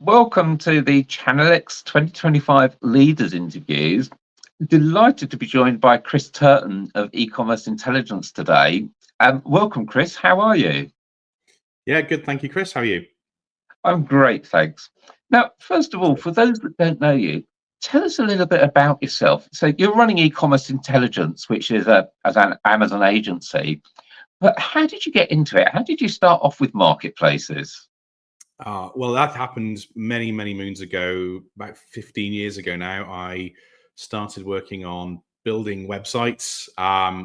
Welcome to the ChannelX 2025 Leaders Interviews. Delighted to be joined by Chris Turton of Ecommerce Intelligence today. Welcome, Chris. How are you? Yeah, good. Thank you, Chris. How are you? I'm great, thanks. Now, first of all, for those that don't know you, tell us a little bit about yourself. So you're running Ecommerce Intelligence, which is as an Amazon agency. But how did you get into it? How did you start off with marketplaces? Well, that happened many, many moons ago, about 15 years ago now. I started working on building websites,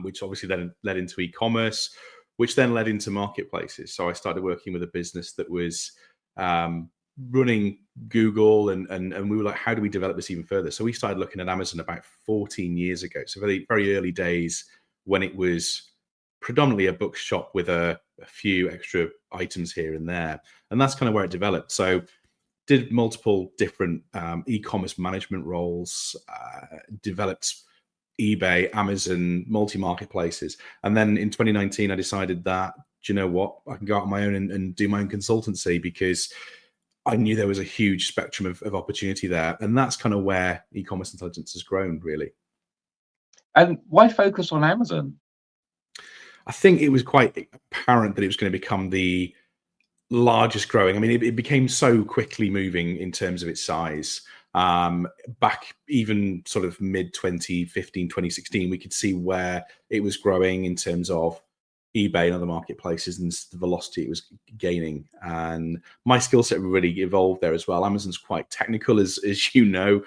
which obviously then led into e-commerce, which then led into marketplaces. So I started working with a business that was running Google, and we were like, how do we develop this even further? So we started looking at Amazon about 14 years ago. So very, very early days when it was predominantly a bookshop with a few extra items here and there. And that's kind of where it developed. So did multiple different e-commerce management roles, developed eBay, Amazon, multi-marketplaces. And then in 2019, I decided that, do you know what, I can go out on my own and do my own consultancy, because I knew there was a huge spectrum of opportunity there. And that's kind of where e-commerce intelligence has grown, really. And why focus on Amazon? I think it was quite apparent that it was going to become the largest growing. I mean, it became so quickly moving in terms of its size. Back even sort of mid 2015, 2016, we could see where it was growing in terms of eBay and other marketplaces and the velocity it was gaining. And my skill set really evolved there as well. Amazon's quite technical, as you know,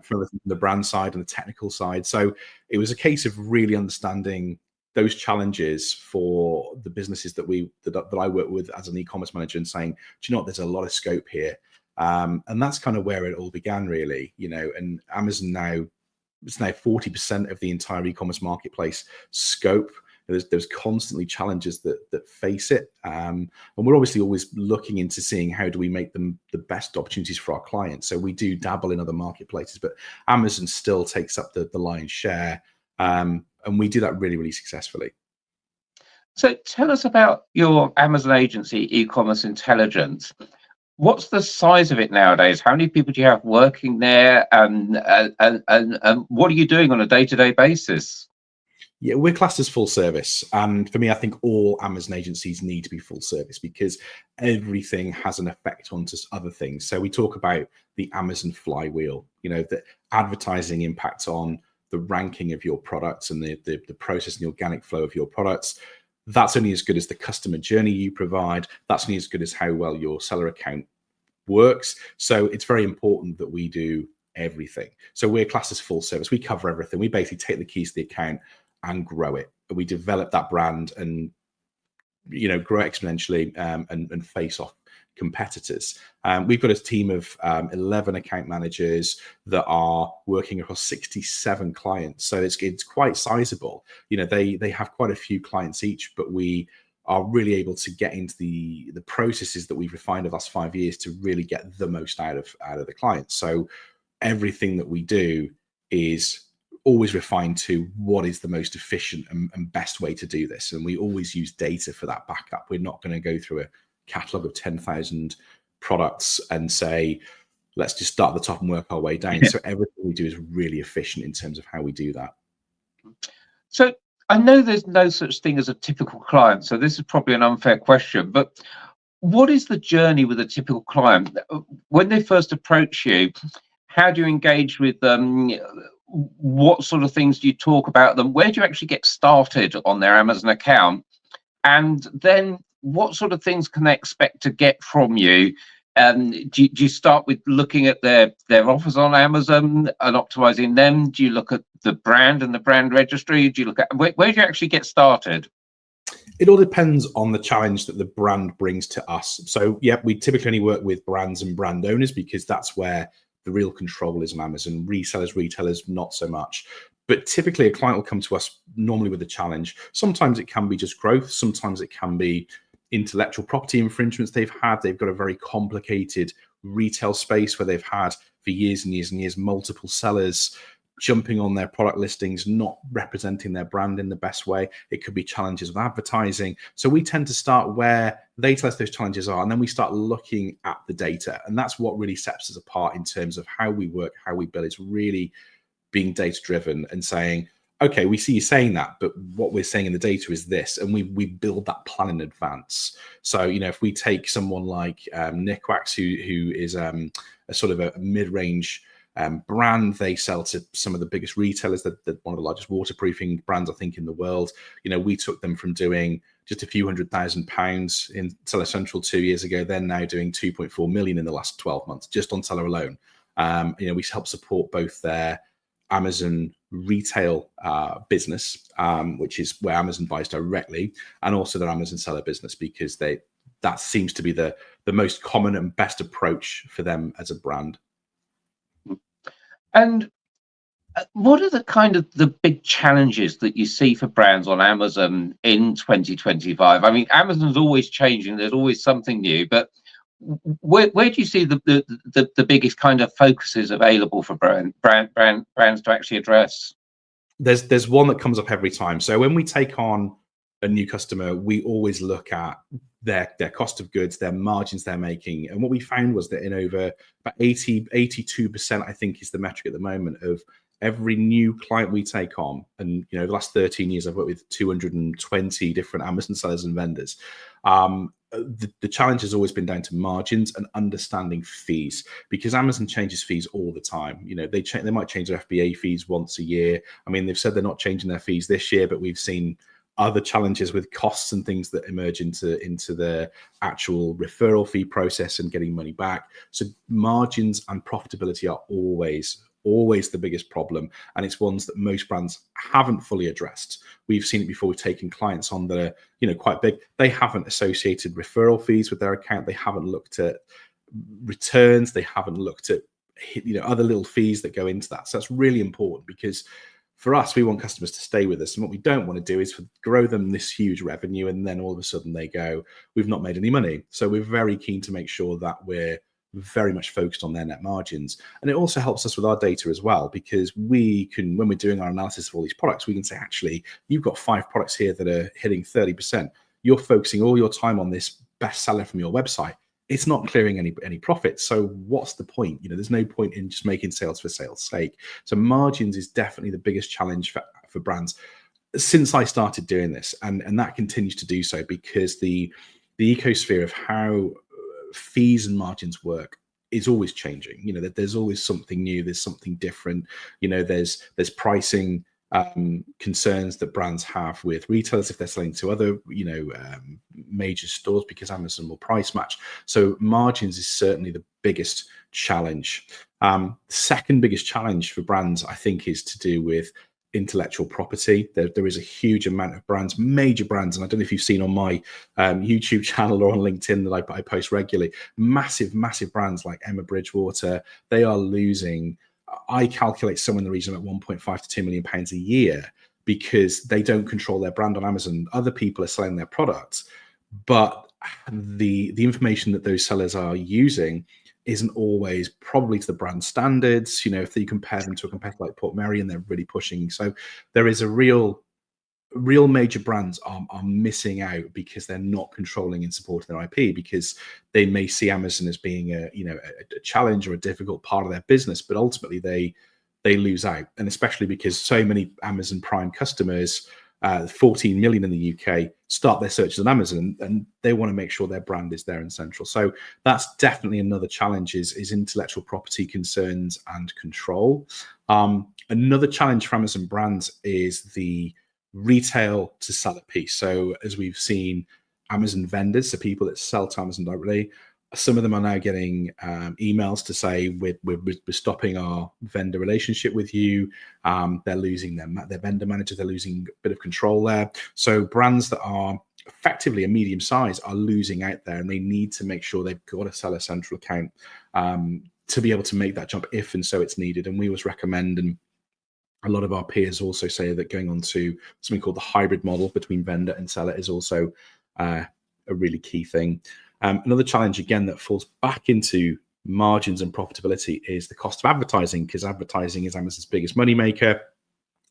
from the brand side and the technical side. So it was a case of really understanding those challenges for the businesses that I work with as an e-commerce manager, and saying, do you know what, there's a lot of scope here. And that's kind of where it all began, really, and Amazon now, it's now 40% of the entire e-commerce marketplace scope. There's constantly challenges that face it. And we're obviously always looking into seeing how do we make them the best opportunities for our clients. So we do dabble in other marketplaces, but Amazon still takes up the lion's share. And we do that really, really successfully. So tell us about your Amazon agency, Ecommerce Intelligence. What's the size of it nowadays? How many people do you have working there? And what are you doing on a day-to-day basis? Yeah, we're classed as full service. And for me, I think all Amazon agencies need to be full service, because everything has an effect onto other things. So we talk about the Amazon flywheel, the advertising impact on the ranking of your products and the process and the organic flow of your products. That's only as good as the customer journey you provide. That's only as good as how well your seller account works. So it's very important that we do everything. So we're classed as full service. We cover everything. We basically take the keys to the account and grow it. We develop that brand and grow exponentially, and face off competitors. We've got a team of 11 account managers that are working across 67 clients. So it's quite sizable. They have quite a few clients each, but we are really able to get into the processes that we've refined over the last 5 years to really get the most out of the clients. So everything that we do is always refined to what is the most efficient and best way to do this. And we always use data for that backup. We're not going to go through a catalog of 10,000 products and say, let's just start at the top and work our way down. So everything we do is really efficient in terms of how we do that. So I know there's no such thing as a typical client, so this is probably an unfair question, but what is the journey with a typical client? When they first approach you, how do you engage with them? What sort of things do you talk about them? Where do you actually get started on their Amazon account? And then what sort of things can they expect to get from you? Do you start with looking at their offers on Amazon and optimizing them? Do you look at the brand and the brand registry? Do you look at where do you actually get started? It all depends on the challenge that the brand brings to us. So yeah, we typically only work with brands and brand owners, because that's where the real control is on Amazon. Resellers, retailers, not so much. But typically a client will come to us normally with a challenge. Sometimes it can be just growth. Sometimes it can be intellectual property infringements they've had. They've got a very complicated retail space where they've had for years and years and years multiple sellers jumping on their product listings, not representing their brand in the best way. It could be challenges with advertising. So we tend to start where they tell us those challenges are, and then we start looking at the data. And that's what really sets us apart in terms of how we work, how we build. It's really being data driven and saying, okay, we see you saying that, but what we're saying in the data is this, and we build that plan in advance. So, you know, if we take someone like Nickwax, who is a sort of a mid-range brand, they sell to some of the biggest retailers, that one of the largest waterproofing brands, I think, in the world. You know, we took them from doing just a few £100,000 in Seller Central 2 years ago. They're now doing 2.4 million in the last 12 months, just on Seller alone. You know, we help support both their Amazon retail business, which is where Amazon buys directly, and also their Amazon seller business, because that seems to be the most common and best approach for them as a brand. And what are the kind of the big challenges that you see for brands on Amazon in 2025? I mean, Amazon's always changing. There's always something new, but where do you see the biggest kind of focuses available for brands to actually address? There's one that comes up every time. So when we take on a new customer, we always look at their cost of goods, their margins they're making. And what we found was that in over about 82%, I think is the metric at the moment, of every new client we take on, and you know, the last 13 years I've worked with 220 different Amazon sellers and vendors. The challenge has always been down to margins and understanding fees, because Amazon changes fees all the time. You know, they might change their FBA fees once a year. I mean, they've said they're not changing their fees this year, but we've seen other challenges with costs and things that emerge into the actual referral fee process and getting money back. So margins and profitability are always the biggest problem, and it's ones that most brands haven't fully addressed. We've seen it before. We've taken clients on that are, you know, quite big. They haven't associated referral fees with their account. They haven't looked at returns. They haven't looked at, you know, other little fees that go into that. So that's really important, because for us, we want customers to stay with us, and what we don't want to do is grow them this huge revenue and then all of a sudden they go, we've not made any money. So we're very keen to make sure that we're very much focused on their net margins. And it also helps us with our data as well, because we can, when we're doing our analysis of all these products, we can say, actually, you've got 5 products here that are hitting 30%. You're focusing all your time on this bestseller from your website. It's not clearing any profit. So what's the point? You know, there's no point in just making sales for sales sake. So margins is definitely the biggest challenge for brands since I started doing this. And that continues to do so, because the ecosphere of how fees and margins work is always changing. You know, that there's always something new, there's something different. You know, there's pricing concerns that brands have with retailers if they're selling to other, you know, major stores, because Amazon will price match. So margins is certainly the biggest challenge. Second biggest challenge for brands, I think, is to do with intellectual property. There is a huge amount of brands, major brands, and I don't know if you've seen on my YouTube channel or on LinkedIn that I post regularly, massive brands like Emma Bridgewater. They are losing, I calculate, somewhere in the region of 1.5 to 2 million pounds a year, because they don't control their brand on Amazon. Other people are selling their products, but the information that those sellers are using isn't always probably to the brand standards. You know, if you compare them to a competitor like Port Mary, and they're really pushing. So there is a real major brands are missing out because they're not controlling and supporting their IP, because they may see Amazon as being a challenge or a difficult part of their business, but ultimately they lose out. And especially because so many Amazon Prime customers, 14 million in the UK, start their searches on Amazon, and they want to make sure their brand is there and central. So that's definitely another challenge, is intellectual property concerns and control. Another challenge for Amazon brands is the retail to seller piece. So as we've seen, Amazon vendors, so people that sell to Amazon directly, some of them are now getting emails to say we're stopping our vendor relationship with you. They're losing their vendor manager. They're losing a bit of control there. So brands that are effectively a medium size are losing out there, and they need to make sure they've got a Seller Central account to be able to make that jump if and so it's needed. And we always recommend, and a lot of our peers also say, that going on to something called the hybrid model between vendor and seller is also a really key thing. Another challenge, again, that falls back into margins and profitability is the cost of advertising, because advertising is Amazon's biggest moneymaker.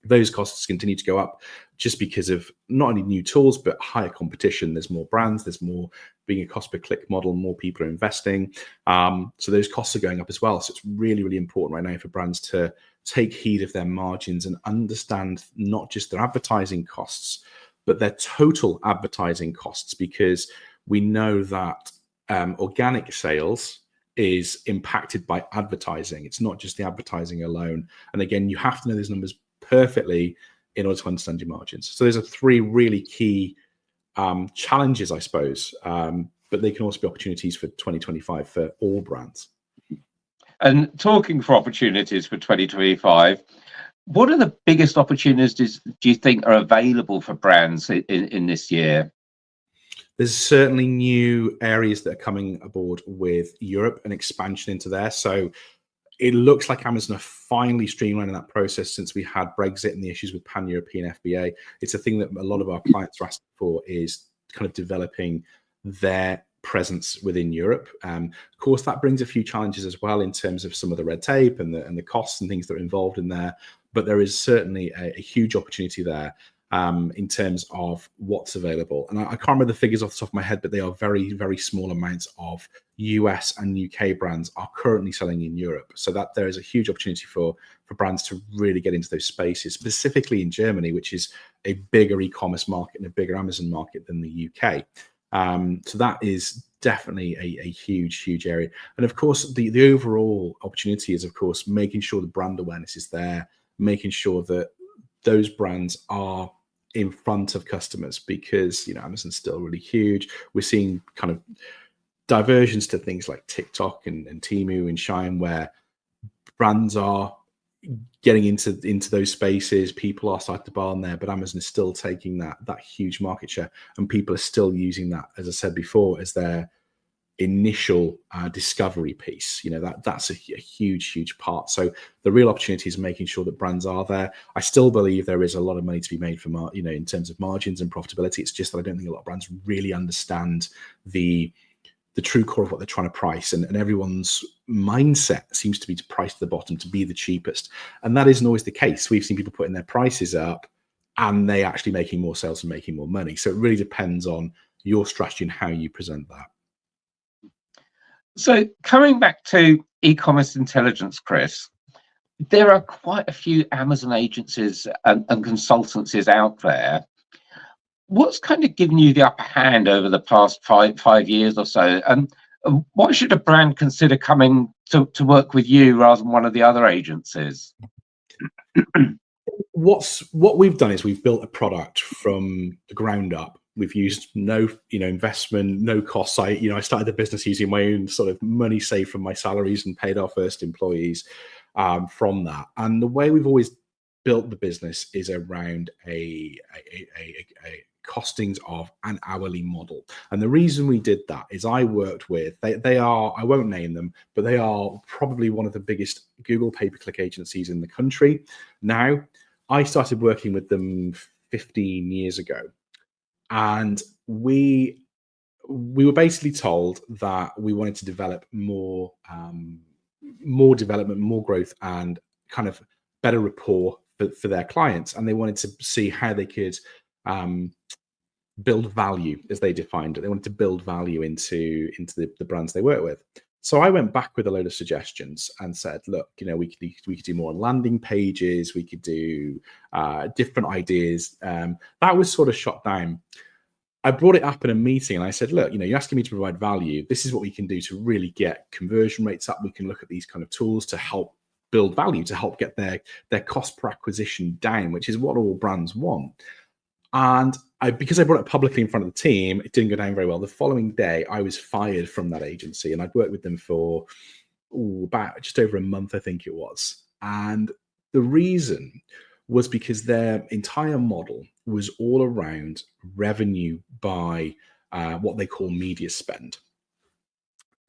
Those costs continue to go up just because of not only new tools, but higher competition. There's more brands, there's more being a cost per click model, more people are investing. So those costs are going up as well. So it's really, really important right now for brands to take heed of their margins and understand not just their advertising costs, but their total advertising costs, because we know that organic sales is impacted by advertising. It's not just the advertising alone. And again, you have to know those numbers perfectly in order to understand your margins. So those are three really key challenges, I suppose, but they can also be opportunities for 2025 for all brands. And talking for opportunities for 2025, what are the biggest opportunities do you think are available for brands in this year? There's certainly new areas that are coming aboard with Europe and expansion into there. So it looks like Amazon are finally streamlining that process since we had Brexit and the issues with pan-European FBA. It's a thing that a lot of our clients are asking for, is kind of developing their presence within Europe. Of course, that brings a few challenges as well in terms of some of the red tape and the costs and things that are involved in there. But there is certainly a huge opportunity there in terms of what's available. And I can't remember the figures off the top of my head, but they are very, very small amounts of US and UK brands are currently selling in Europe. So that there is a huge opportunity for brands to really get into those spaces, specifically in Germany, which is a bigger e-commerce market and a bigger Amazon market than the UK. So that is definitely a huge, huge area. And of course, the overall opportunity is, of course, making sure the brand awareness is there, making sure that those brands are in front of customers, because, you know, Amazon's still really huge. We're seeing kind of diversions to things like TikTok and Temu and Shein, where brands are getting into those spaces. People are starting to buy on there, but Amazon is still taking that huge market share, and people are still using that, as I said before, as their initial discovery piece. You know, that's a huge part. So the real opportunity is making sure that brands are there. I still believe there is a lot of money to be made for in terms of margins and profitability. It's just that I don't think a lot of brands really understand the true core of what they're trying to price, and everyone's mindset seems to be to price to the bottom, to be the cheapest, and that isn't always the case. We've seen people putting their prices up and they actually making more sales and making more money. So it really depends on your strategy and how you present that. So coming back to e-commerce intelligence, Chris, there are quite a few Amazon agencies and consultancies out there. What's kind of given you the upper hand over the past five years or so? And why should a brand consider coming to work with you rather than one of the other agencies? What we've done is we've built a product from the ground up. We've used no investment, no costs. I started the business using my own sort of money saved from my salaries and paid our first employees from that. And the way we've always built the business is around a costings of an hourly model. And the reason we did that is I worked with, they are, I won't name them, but they are probably one of the biggest Google pay-per-click agencies in the country. Now, I started working with them 15 years ago. And we were basically told that we wanted to develop more development, more growth, and kind of better rapport for their clients. And they wanted to see how they could build value, as they defined it. They wanted to build value into the brands they work with. So I went back with a load of suggestions and said, look, we could do more on landing pages. We could do different ideas. That was sort of shot down. I brought it up in a meeting and I said, look, you're asking me to provide value. This is what we can do to really get conversion rates up. We can look at these kind of tools to help build value, to help get their cost per acquisition down, which is what all brands want. And because I brought it publicly in front of the team, it didn't go down very well. The following day, I was fired from that agency, and I'd worked with them for about just over a month, I think it was. And the reason was because their entire model was all around revenue by what they call media spend.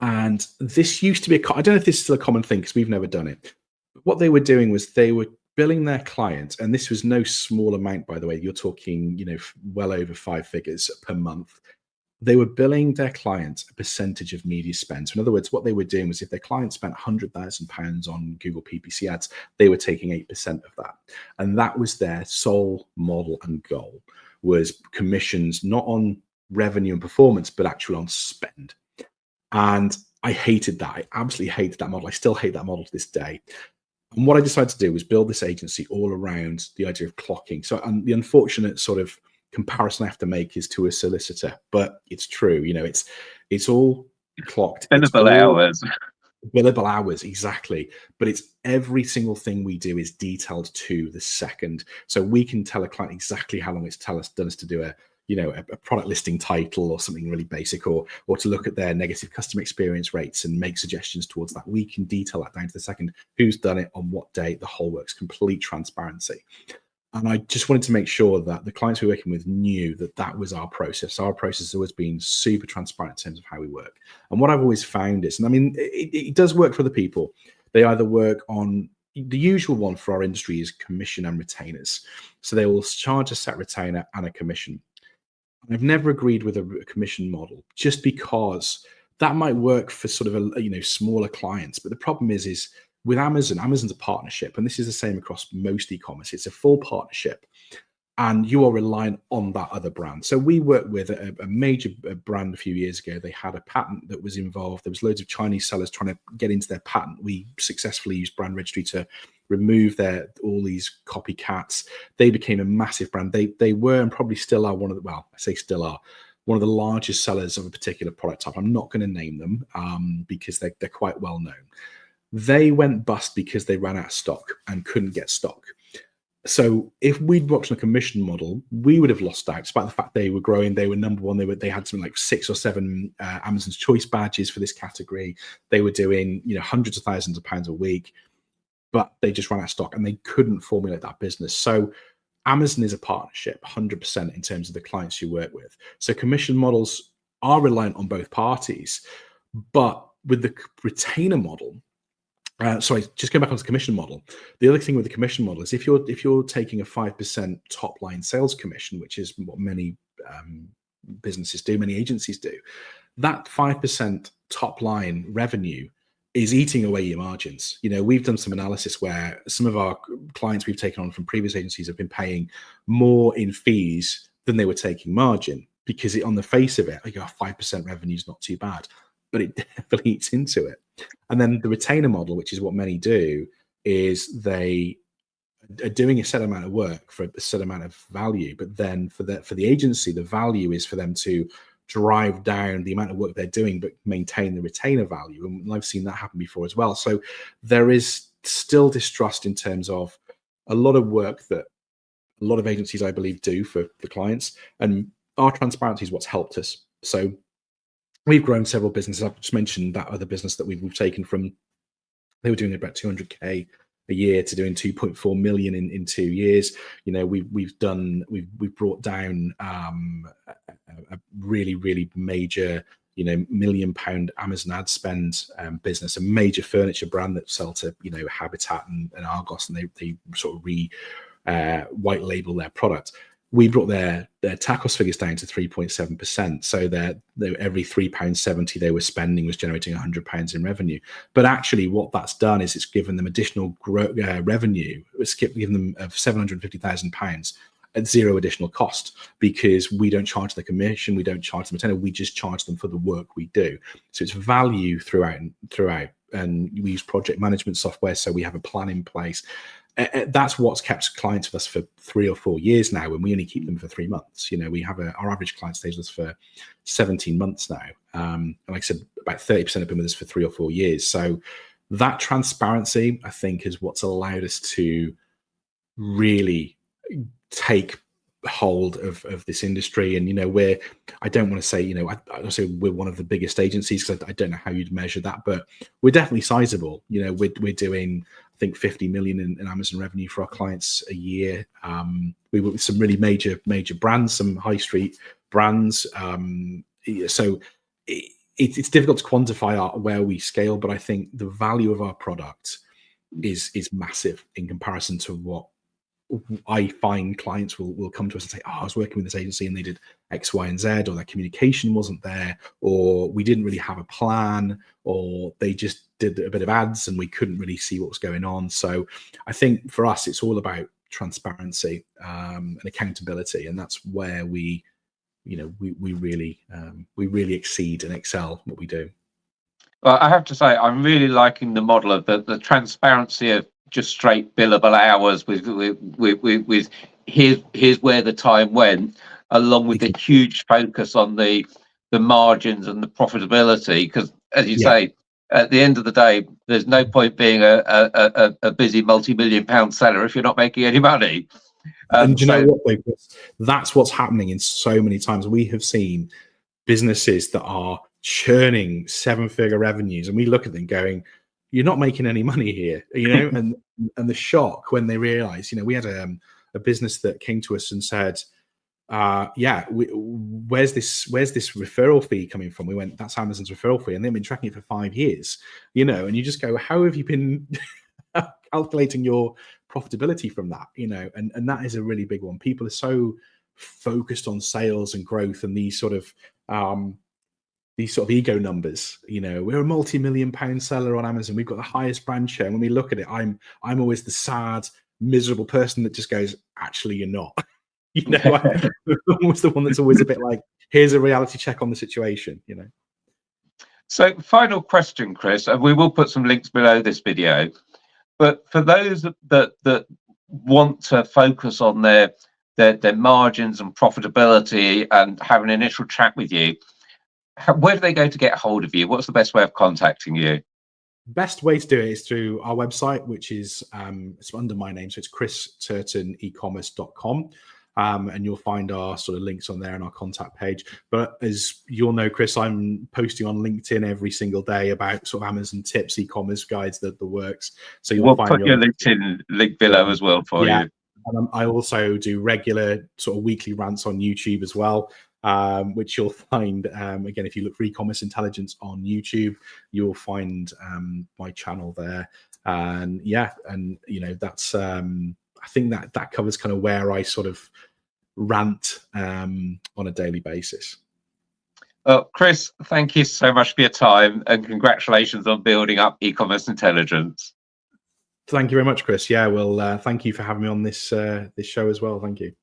And this used to be, I don't know if this is still a common thing because we've never done it. But what they were doing was they were billing their clients, and this was no small amount, by the way. You're talking, well over 5 figures per month. they were billing their clients a percentage of media spend. So in other words, what they were doing was if their client spent £100,000 on Google PPC ads, they were taking 8% of that. And that was their sole model and goal, was commissions, not on revenue and performance, but actually on spend. And I hated that. I absolutely hated that model. I still hate that model to this day. And what I decided to do was build this agency all around the idea of clocking. So the unfortunate sort of comparison I have to make is to a solicitor, but it's true. It's all clocked. Billable hours. Billable hours, exactly. But it's every single thing we do is detailed to the second. So we can tell a client exactly how long it's done us to do a product listing title or something really basic, or to look at their negative customer experience rates and make suggestions towards that. We can detail that down to the second, who's done it, on what date, the whole works, complete transparency. And I just wanted to make sure that the clients we were working with knew that that was our process. Our process has always been super transparent in terms of how we work. And what I've always found is, and I mean, it does work for the people. They either work on, the usual one for our industry is commission and retainers. So they will charge a set retainer and a commission. I've never agreed with a commission model, just because that might work for sort of smaller clients. But the problem is with Amazon's a partnership, and this is the same across most e-commerce. It's a full partnership, and you are relying on that other brand. So we worked with a major brand a few years ago. They had a patent that was involved. There was loads of Chinese sellers trying to get into their patent. We successfully used brand registry to remove all these copycats. They became a massive brand. They were, and probably still are, one of the largest sellers of a particular product type. I'm not going to name them because they're quite well known. They went bust because they ran out of stock and couldn't get stock. So if we'd watched a commission model, we would have lost out, despite the fact they were growing. They were number one. They had something like 6 or 7 Amazon's Choice badges for this category. They were doing hundreds of thousands of pounds a week, but they just ran out of stock and they couldn't formulate that business. So Amazon is a partnership, 100% in terms of the clients you work with. So commission models are reliant on both parties, but with the retainer model, just going back onto the commission model. The other thing with the commission model is if you're taking a 5% top line sales commission, which is what many businesses do, many agencies do, that 5% top line revenue is eating away your margins. We've done some analysis where some of our clients we've taken on from previous agencies have been paying more in fees than they were taking margin, because on the face of it, 5% revenue is not too bad, but it definitely eats into it. And then the retainer model, which is what many do, is they are doing a set amount of work for a set amount of value, but then for the agency, the value is for them to drive down the amount of work they're doing, but maintain the retainer value. And I've seen that happen before as well. So there is still distrust in terms of a lot of work that a lot of agencies, I believe, do for the clients, and our transparency is what's helped us. So we've grown several businesses. I've just mentioned that other business that we've taken from, they were doing about 200K a year to doing 2.4 million in 2 years. We've brought down a really major £1 million Amazon ad spend business, a major furniture brand that sell to Habitat and Argos, and they sort of white label their product. We brought their TACOS figures down to 3.7%. So every £3.70 they were spending was generating £100 in revenue. But actually what that's done is it's given them additional revenue. It's given them of £750,000 at zero additional cost, because we don't charge the commission, we don't charge them a tenner, we just charge them for the work we do. So it's value throughout. And we use project management software, so we have a plan in place. That's what's kept clients with us for 3 or 4 years now, and we only keep them for 3 months. We have our average client stays with us for 17 months now. And like I said, about 30% have been with us for 3 or 4 years. So that transparency, I think, is what's allowed us to really take hold of this industry. And I don't want to say I say we're one of the biggest agencies, because I don't know how you'd measure that, but we're definitely sizable. We're doing, I think, 50 million in Amazon revenue for our clients a year. We work with some really major brands, some high street brands. So it's difficult to quantify where we scale, but I think the value of our product is massive in comparison to what I find clients will come to us and say, oh, I was working with this agency and they did X, Y, and Z, or their communication wasn't there, or we didn't really have a plan, or they just did a bit of ads and we couldn't really see what was going on. So I think for us, it's all about transparency and accountability. And that's where we really exceed and excel what we do. Well, I have to say, I'm really liking the model of the transparency of just straight billable hours with here's where the time went, along with the huge focus on the margins and the profitability. Because as you say, at the end of the day, there's no point being a busy multi-million-pound seller if you're not making any money. And do you know what, though? That's what's happening in so many times. We have seen businesses that are churning 7-figure revenues, and we look at them going, you're not making any money here, and the shock when they realize, we had a business that came to us and said, where's this referral fee coming from? We went, that's Amazon's referral fee, and they've been tracking it for 5 years, and you just go, how have you been calculating your profitability from that? And that is a really big one. People are so focused on sales and growth and these sort of ego numbers. We're a multi-million-pound seller on Amazon, we've got the highest brand share, and when we look at it, I'm always the sad, miserable person that just goes, actually you're not. I'm almost the one that's always a bit like, here's a reality check on the situation. So final question, Chris, and we will put some links below this video, but for those that want to focus on their margins and profitability and have an initial chat with you, where do they go to get hold of you? What's the best way of contacting you? Best way to do it is through our website, which is it's under my name, so it's christurtonecommerce.com. And you'll find our sort of links on there and our contact page. But as you'll know, Chris, I'm posting on LinkedIn every single day about sort of Amazon tips, e-commerce guides, the works. So you'll find put your LinkedIn link below as well for you. And I also do regular sort of weekly rants on YouTube as well, which you'll find, again, if you look for e-commerce intelligence on YouTube, you'll find my channel there. And that's I think that covers kind of where I sort of rant on a daily basis. Well, Chris, thank you so much for your time, and congratulations on building up e-commerce intelligence. Thank you very much, Chris. Yeah, well, thank you for having me on this show as well. Thank you.